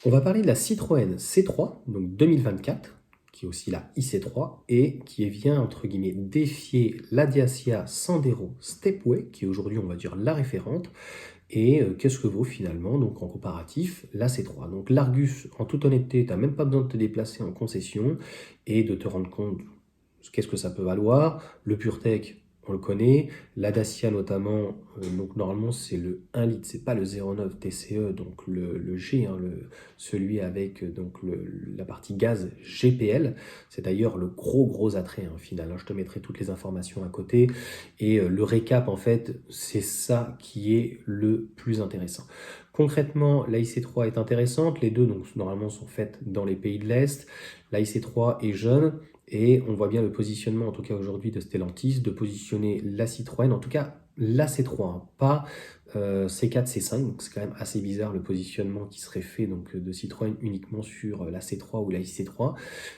On va parler de la Citroën C3, donc 2024, qui est aussi la IC3, et qui vient, entre guillemets, défier la Dacia Sandero Stepway, qui est aujourd'hui, on va dire, la référente. Et qu'est-ce que vaut finalement, donc en comparatif, la C3. Donc l'Argus, en toute honnêteté, tu n'as même pas besoin de te déplacer en concession et de te rendre compte qu'est-ce que ça peut valoir. Le PureTech, on le connaît. La Dacia notamment, donc normalement c'est le 1 litre, c'est pas le 0,9 TCE, donc le G, hein, celui avec donc la partie gaz GPL. C'est d'ailleurs le gros attrait hein, final. Hein. Je te mettrai toutes les informations à côté. Et le récap, en fait, c'est ça qui est le plus intéressant. Concrètement, la IC3 est intéressante. Les deux, donc, normalement, sont faites dans les pays de l'Est. La IC3 est jeune. Et on voit bien le positionnement, en tout cas aujourd'hui, de Stellantis, de positionner la Citroën, en tout cas la C3, hein, pas C4, C5. Donc c'est quand même assez bizarre le positionnement qui serait fait donc, de Citroën uniquement sur la C3 ou la IC3,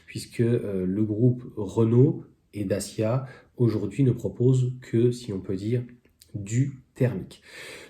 puisque le groupe Renault et Dacia aujourd'hui ne proposent que, si on peut dire, du thermique.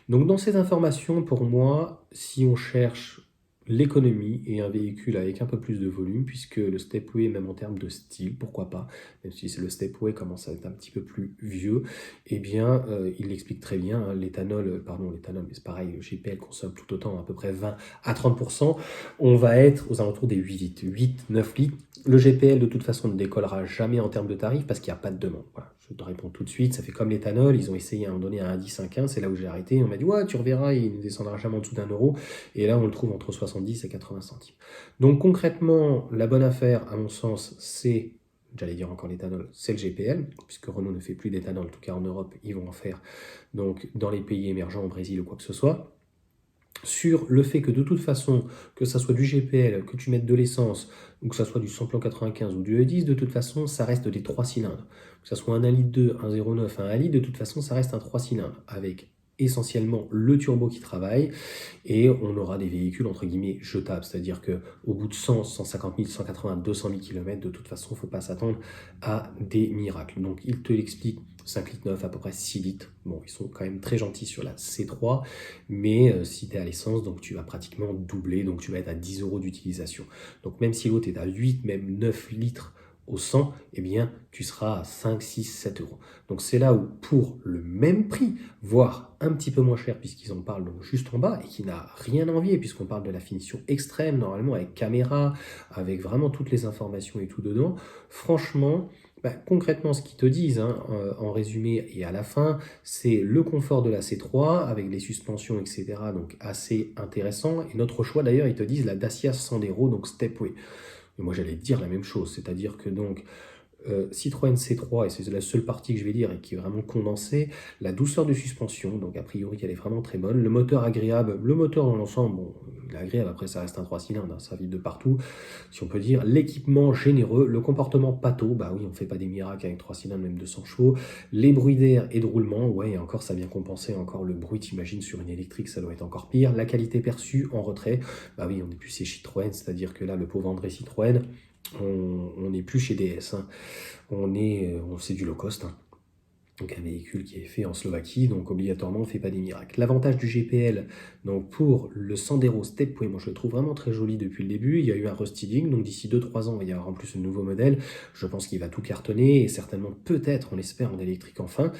Donc dans ces informations, pour moi, si on cherche l'économie et un véhicule avec un peu plus de volume, puisque le Stepway, même en termes de style, pourquoi pas, même si le Stepway commence à être un petit peu plus vieux, eh bien, il l'explique très bien, hein, l'éthanol, mais c'est pareil, le GPL consomme tout autant, à peu près 20 à 30%, on va être aux alentours des 8 litres, 8, 9 litres. Le GPL, de toute façon, ne décollera jamais en termes de tarifs parce qu'il n'y a pas de demande. Voilà. Je te réponds tout de suite, ça fait comme l'éthanol, ils ont essayé à un moment donné à 1,10, 1,15, c'est là où j'ai arrêté, on m'a dit, ouais, tu reverras, il ne descendra jamais en dessous d'1 euro, et là on le trouve entre 70 et 80 centimes. Donc concrètement, la bonne affaire, à mon sens, c'est, j'allais dire encore l'éthanol, c'est le GPL, puisque Renault ne fait plus d'éthanol, en tout cas en Europe, ils vont en faire, donc dans les pays émergents, au Brésil ou quoi que ce soit, sur le fait que de toute façon, que ça soit du GPL, que tu mettes de l'essence, ou que ça soit du samplon 95 ou du E10, de toute façon, ça reste des 3 cylindres. Que ça soit un 1,2 litre, un 0,9, un 1 litre, de toute façon, ça reste un 3 cylindres, avec essentiellement le turbo qui travaille, et on aura des véhicules entre guillemets jetables, c'est-à-dire qu'au bout de 100, 150 000, 180, 200 000 km, de toute façon, il ne faut pas s'attendre à des miracles. Donc il te l'explique, 5 litres 9, à peu près 6 litres. Bon, ils sont quand même très gentils sur la C3, mais si tu es à l'essence, donc tu vas pratiquement doubler, donc tu vas être à 10 euros d'utilisation. Donc même si l'autre est à 8, même 9 litres au 100, eh bien, tu seras à 5, 6, 7 euros. Donc c'est là où, pour le même prix, voire un petit peu moins cher, puisqu'ils en parlent donc juste en bas, et qui n'a rien à envier, puisqu'on parle de la finition extrême, normalement avec caméra, avec vraiment toutes les informations et tout dedans, franchement, concrètement, ce qu'ils te disent, hein, en résumé et à la fin, c'est le confort de la C3 avec les suspensions, etc. Donc assez intéressant. Et notre choix d'ailleurs, ils te disent la Dacia Sandero, donc Stepway. Et moi j'allais te dire la même chose, c'est-à-dire que donc Citroën C3, et c'est la seule partie que je vais dire et qui est vraiment condensée, la douceur de suspension, donc a priori elle est vraiment très bonne, le moteur agréable, le moteur dans l'ensemble, bon, il est agréable, après ça reste un 3 cylindres, hein, ça vide de partout, si on peut dire, l'équipement généreux, le comportement pâteau, bah oui, on fait pas des miracles avec 3 cylindres, même 200 chevaux, les bruits d'air et de roulement, ouais, et encore ça vient compenser encore le bruit, t'imagines, sur une électrique, ça doit être encore pire, la qualité perçue en retrait, bah oui, on n'est plus chez Citroën, c'est-à-dire que là, le pauvre André Citroën, on n'est plus chez DS, hein. C'est du low cost, hein. Donc un véhicule qui est fait en Slovaquie, donc obligatoirement on ne fait pas des miracles. L'avantage du GPL, donc pour le Sandero Stepway, moi je le trouve vraiment très joli depuis le début. Il y a eu un restyling, donc d'ici 2-3 ans il va y avoir en plus un nouveau modèle. Je pense qu'il va tout cartonner et certainement peut-être, on l'espère, en électrique enfin.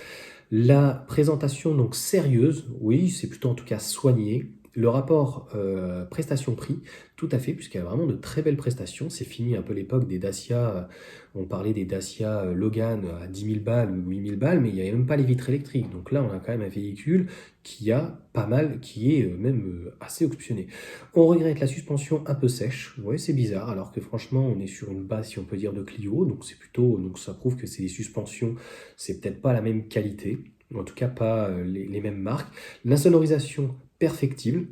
La présentation donc sérieuse, oui, c'est plutôt en tout cas soigné. Le rapport prestation-prix, tout à fait, puisqu'il y a vraiment de très belles prestations. C'est fini un peu l'époque des Dacia, on parlait des Dacia Logan à 10 000 balles ou 8 000 balles, mais il n'y avait même pas les vitres électriques. Donc là, on a quand même un véhicule qui a pas mal, qui est même assez optionné. On regrette la suspension un peu sèche, ouais, c'est bizarre, alors que franchement, on est sur une base, si on peut dire, de Clio, donc c'est plutôt, donc ça prouve que c'est des suspensions, c'est peut-être pas la même qualité, en tout cas pas les mêmes marques. L'insonorisation perfectible.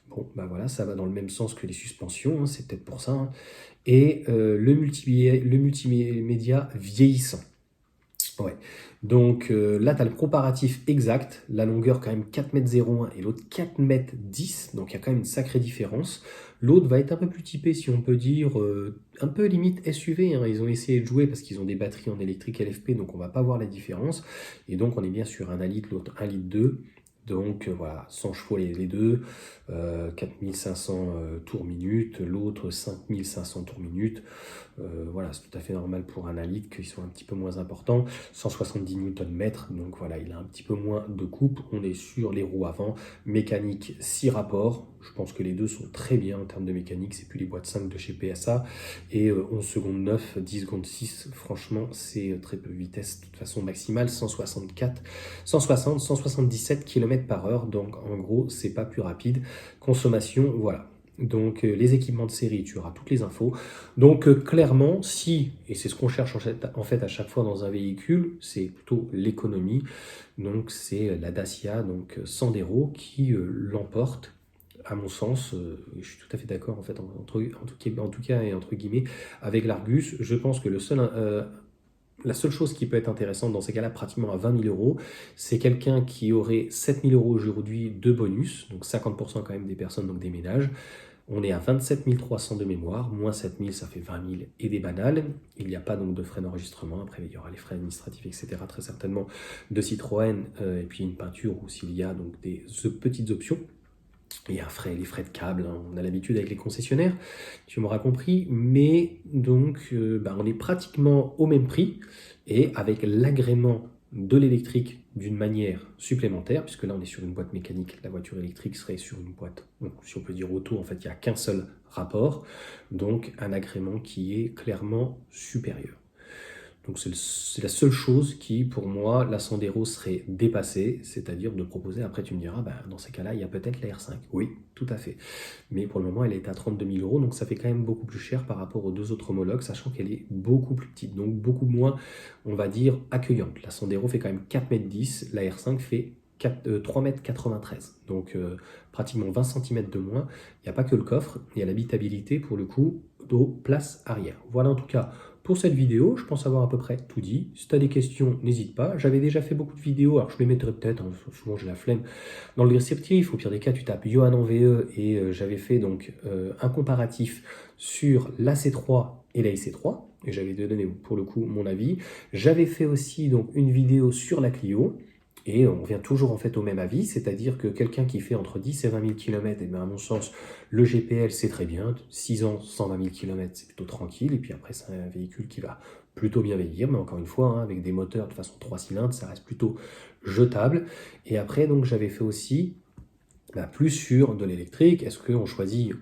Bon, bah voilà, ça va dans le même sens que les suspensions, hein, c'est peut-être pour ça. Hein. Et le multimédia vieillissant. Ouais. Donc là, tu as le comparatif exact. La longueur, quand même 4,01 m et l'autre 4,10 m. Donc il y a quand même une sacrée différence. L'autre va être un peu plus typé, si on peut dire, un peu limite SUV. Hein. Ils ont essayé de jouer parce qu'ils ont des batteries en électrique LFP, donc on va pas voir la différence. Et donc on est bien sur un 1 litre, l'autre 1,2 litre. Donc voilà, 100 chevaux les deux, 4500 tours minute, l'autre 5500 tours minute. Voilà, c'est tout à fait normal pour un A-Litre qu'ils soient un petit peu moins importants. 170 Nm, donc voilà, il a un petit peu moins de coupe. On est sur les roues avant, mécanique 6 rapports. Je pense que les deux sont très bien en termes de mécanique. C'est plus les boîtes 5 de chez PSA. Et 11 secondes 9, 10 secondes 6. Franchement, c'est très peu. Vitesse de toute façon maximale, 164, 160, 177 km par heure. Donc en gros, c'est pas plus rapide. Consommation, voilà. Donc les équipements de série, tu auras toutes les infos. Donc clairement, si, et c'est ce qu'on cherche en fait à chaque fois dans un véhicule, c'est plutôt l'économie. Donc c'est la Dacia, donc Sandero, qui l'emporte. À mon sens, je suis tout à fait d'accord en fait en tout cas et entre guillemets avec l'Argus. Je pense que la seule chose qui peut être intéressante dans ces cas-là, pratiquement à 20 000 euros, c'est quelqu'un qui aurait 7 000 euros aujourd'hui de bonus, donc 50% quand même des personnes, donc des ménages. On est à 27 300 de mémoire, moins 7 000, ça fait 20 000 et des banales. Il n'y a pas donc de frais d'enregistrement. Après, il y aura les frais administratifs, etc. Très certainement de Citroën, et puis une peinture ou s'il y a donc des petites options. Il y a les frais de câble, hein. On a l'habitude avec les concessionnaires, tu m'auras compris, mais donc on est pratiquement au même prix et avec l'agrément de l'électrique d'une manière supplémentaire, puisque là on est sur une boîte mécanique, la voiture électrique serait sur une boîte, donc si on peut dire auto, en fait il n'y a qu'un seul rapport, donc un agrément qui est clairement supérieur. Donc c'est la seule chose qui, pour moi, la Sandero serait dépassée, c'est-à-dire de proposer, après tu me diras, dans ces cas-là, il y a peut-être la R5. Oui, tout à fait. Mais pour le moment, elle est à 32 000 euros, donc ça fait quand même beaucoup plus cher par rapport aux deux autres homologues, sachant qu'elle est beaucoup plus petite, donc beaucoup moins, on va dire, accueillante. La Sandero fait quand même 4,10 m, la R5 fait 3,93 m, donc pratiquement 20 cm de moins. Il n'y a pas que le coffre, il y a l'habitabilité pour le coup aux places arrière. Voilà en tout cas pour cette vidéo, je pense avoir à peu près tout dit. Si tu as des questions, n'hésite pas. J'avais déjà fait beaucoup de vidéos, alors je les mettrai peut-être, hein, souvent j'ai la flemme, dans le descriptif. Au pire des cas, tu tapes Johan en VE et j'avais fait donc un comparatif sur la C3 et la IC3, et j'avais donné pour le coup mon avis. J'avais fait aussi donc une vidéo sur la Clio. Et on revient toujours en fait au même avis, c'est-à-dire que quelqu'un qui fait entre 10 et 20 000 km, et bien à mon sens, le GPL c'est très bien, 6 ans, 120 000 km c'est plutôt tranquille, et puis après c'est un véhicule qui va plutôt bien vieillir, mais encore une fois, hein, avec des moteurs de façon 3 cylindres, ça reste plutôt jetable. Et après, donc j'avais fait aussi plus sur de l'électrique. Est-ce qu'on choisit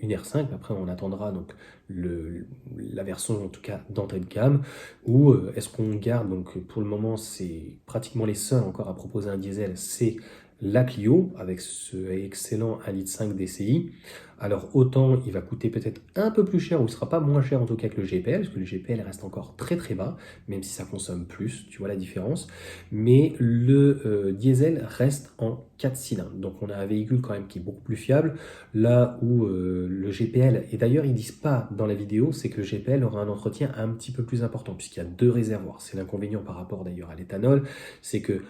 une R5, après on attendra donc la version en tout cas d'entrée de gamme, ou est-ce qu'on garde, donc pour le moment c'est pratiquement les seuls encore à proposer un diesel, c'est la Clio avec ce excellent 1,5 litre DCI. Alors autant il va coûter peut-être un peu plus cher, ou il ne sera pas moins cher en tout cas que le GPL, parce que le GPL reste encore très très bas, même si ça consomme plus, tu vois la différence. Mais le diesel reste en 4 cylindres, donc on a un véhicule quand même qui est beaucoup plus fiable, là où le GPL, et d'ailleurs ils disent pas dans la vidéo, c'est que le GPL aura un entretien un petit peu plus important, puisqu'il y a deux réservoirs. C'est l'inconvénient par rapport d'ailleurs à l'éthanol, c'est que,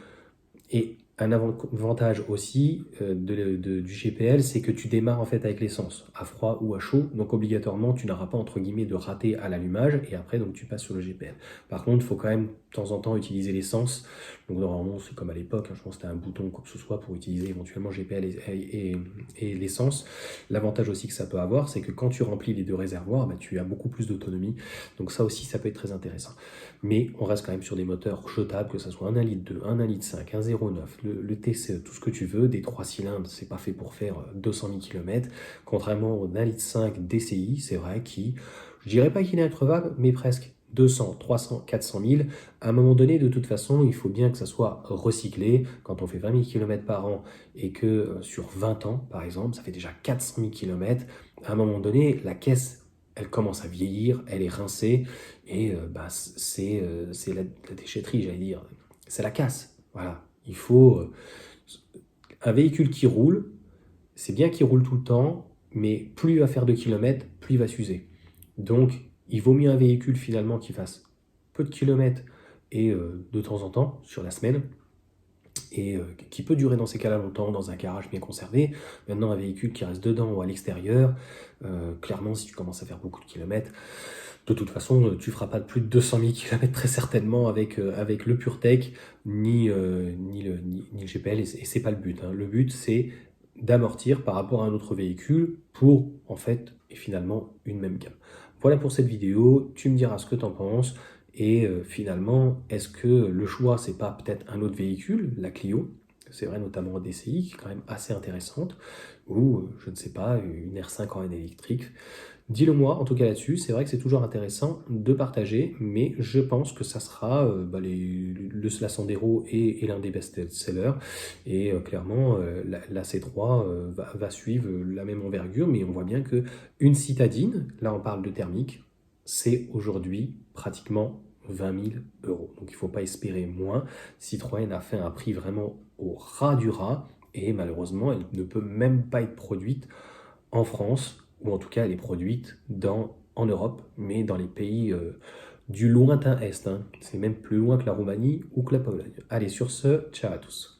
et un avantage aussi du GPL, c'est que tu démarres en fait avec l'essence, à froid ou à chaud, donc obligatoirement tu n'auras pas entre guillemets de raté à l'allumage, et après donc tu passes sur le GPL. Par contre, il faut quand même de temps en temps utiliser l'essence, donc normalement c'est comme à l'époque, hein, je pense que tu as un bouton quoi que ce soit pour utiliser éventuellement GPL et l'essence. L'avantage aussi que ça peut avoir, c'est que quand tu remplis les deux réservoirs, tu as beaucoup plus d'autonomie, donc ça aussi ça peut être très intéressant. Mais on reste quand même sur des moteurs jetables, que ce soit un 1,2 litre, un 1,5 litre, un 0,9, le TC, tout ce que tu veux, des 3 cylindres, c'est pas fait pour faire 200 000 km, contrairement au 1,5 litre DCI, c'est vrai, qui, je dirais pas qu'il est increvable, mais presque 200, 300, 400 000. À un moment donné, de toute façon, il faut bien que ça soit recyclé. Quand on fait 20 000 km par an et que sur 20 ans, par exemple, ça fait déjà 400 000 km, à un moment donné, la caisse elle commence à vieillir, elle est rincée, et c'est la déchetterie, j'allais dire. C'est la casse. Voilà. Il faut un véhicule qui roule, c'est bien qu'il roule tout le temps, mais plus il va faire de kilomètres, plus il va s'user. Donc, il vaut mieux un véhicule finalement qui fasse peu de kilomètres et de temps en temps sur la semaine, et qui peut durer dans ces cas-là longtemps, dans un garage bien conservé. Maintenant, un véhicule qui reste dedans ou à l'extérieur, clairement, si tu commences à faire beaucoup de kilomètres, de toute façon, tu feras pas de plus de 200 000 km très certainement avec le PureTech, ni le GPL, et c'est pas le but, hein. Le but, c'est d'amortir par rapport à un autre véhicule pour, en fait, et finalement, une même gamme. Voilà pour cette vidéo, tu me diras ce que tu en penses, et finalement, est-ce que le choix, c'est pas peut-être un autre véhicule, la Clio, c'est vrai notamment en DCI, qui est quand même assez intéressante, ou, je ne sais pas, une R5 en électrique. Dis-le moi, en tout cas là-dessus, c'est vrai que c'est toujours intéressant de partager, mais je pense que ça sera la Sandero est l'un des best-sellers, et clairement la C3 va suivre la même envergure, mais on voit bien que une citadine, là on parle de thermique, c'est aujourd'hui pratiquement 20 000 euros. Donc il ne faut pas espérer moins. Citroën a fait un prix vraiment au ras du ras, et malheureusement elle ne peut même pas être produite en France, ou en tout cas elle est produite en Europe, mais dans les pays du lointain Est, hein. C'est même plus loin que la Roumanie ou que la Pologne. Allez, sur ce, ciao à tous.